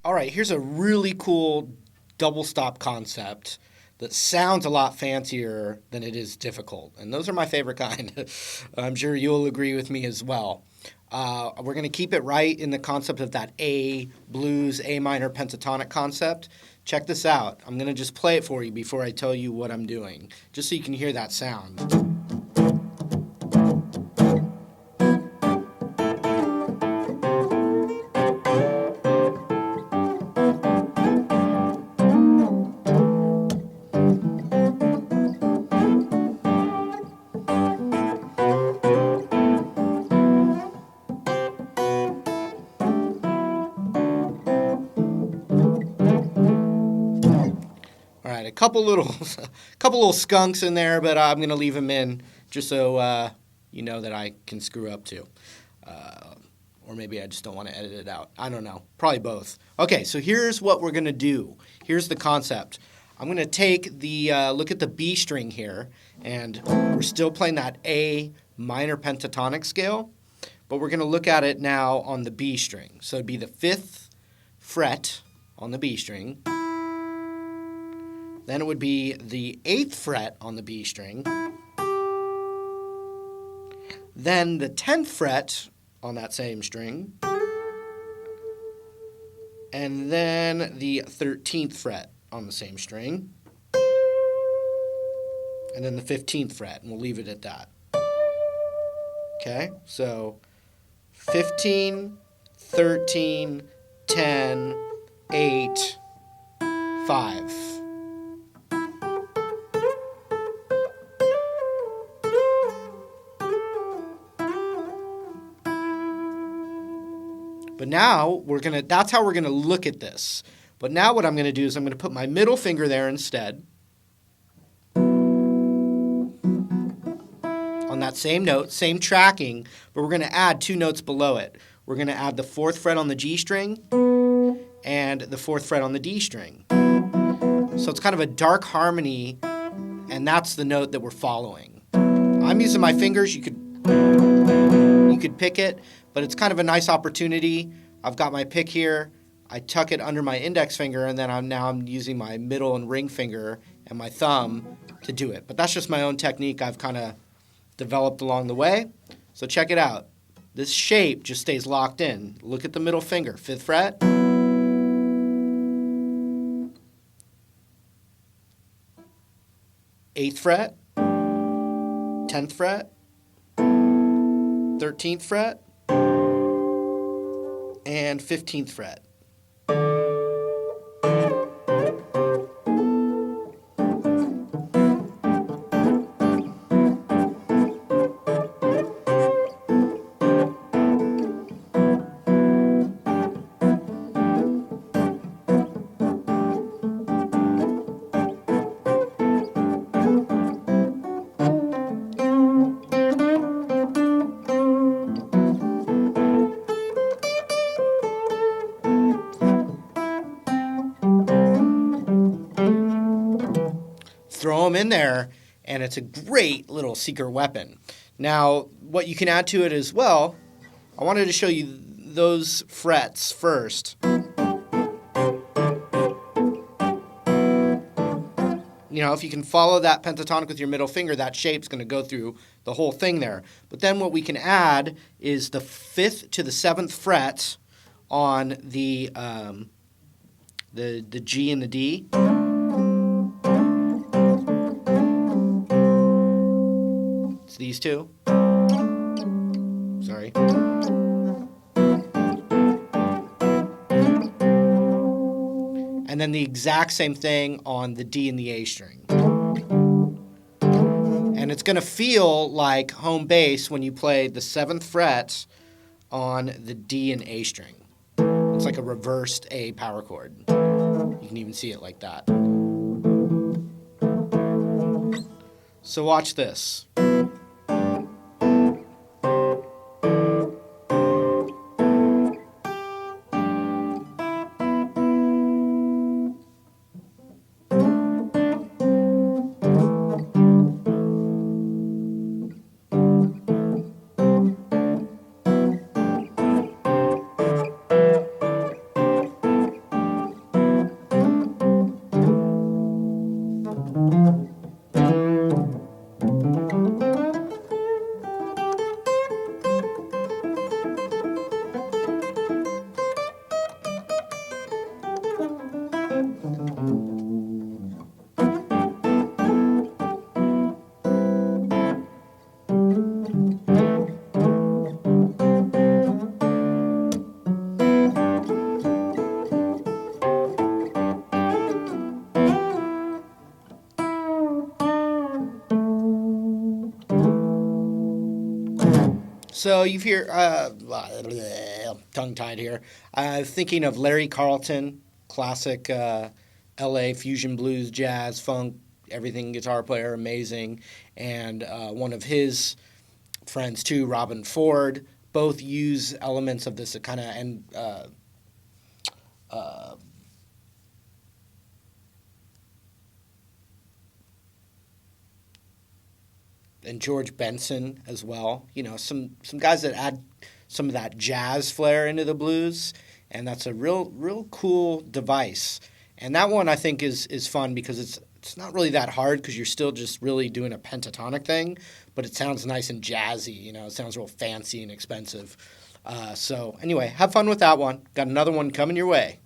All right, here's a really cool double stop concept that sounds a lot fancier than it is difficult. And those are my favorite kind. I'm sure you'll agree with me as well. We're going to keep it right in the concept of that A blues, A minor pentatonic concept. Check this out. I'm going to just play it for you before I tell you what I'm doing, just so you can hear that sound. All right, a couple little, couple little skunks in there, but I'm gonna leave them in just so you know that I can screw up too, or maybe I just don't want to edit it out. I don't know, probably both. Okay, so here's what we're gonna do. Here's the concept. I'm gonna take the look at the B string here, and we're still playing that A minor pentatonic scale, but we're gonna look at it now on the B string. So it'd be the 5th fret on the B string. Then it would be the 8th fret on the B string. Then the 10th fret on that same string. And then the 13th fret on the same string. And then the 15th fret, and we'll leave it at that. Okay, so 15, 13, 10, 8, 5. But now that's how we're gonna look at this. But now what I'm gonna do is I'm gonna put my middle finger there instead on that same note, same tracking, but we're gonna add 2 notes below it. We're gonna add the 4th fret on the G string and the 4th fret on the D string. So it's kind of a dark harmony, and that's the note that we're following. I'm using my fingers. You could pick it, but it's kind of a nice opportunity. I've got my pick here. I tuck it under my index finger, and then I'm using my middle and ring finger and my thumb to do it. But that's just my own technique I've kind of developed along the way. So check it out. This shape just stays locked in. Look at the middle finger, 5th fret. 8th fret, 10th fret, 13th fret, and 15th fret. Throw them in there, and it's a great little secret weapon. Now, what you can add to it as well, I wanted to show you those frets first. You know, if you can follow that pentatonic with your middle finger, that shape's going to go through the whole thing there. But then what we can add is the 5th to the 7th fret on the G and the D. It's these two. Sorry. And then the exact same thing on the D and the A string. And it's going to feel like home bass when you play the 7th fret on the D and A string. It's like a reversed A power chord. You can even see it like that. So watch this. So you've heard, tongue-tied here, thinking of Larry Carlton, classic L.A. fusion blues, jazz, funk, everything guitar player, amazing. And one of his friends too, Robin Ford, both use elements of this kind of, and George Benson as well. You know, some guys that add some of that jazz flair into the blues, and that's a real cool device. And that one I think is fun because it's not really that hard because you're still just really doing a pentatonic thing, but it sounds nice and jazzy. You know, it sounds real fancy and expensive. So anyway, have fun with that one. Got another one coming your way.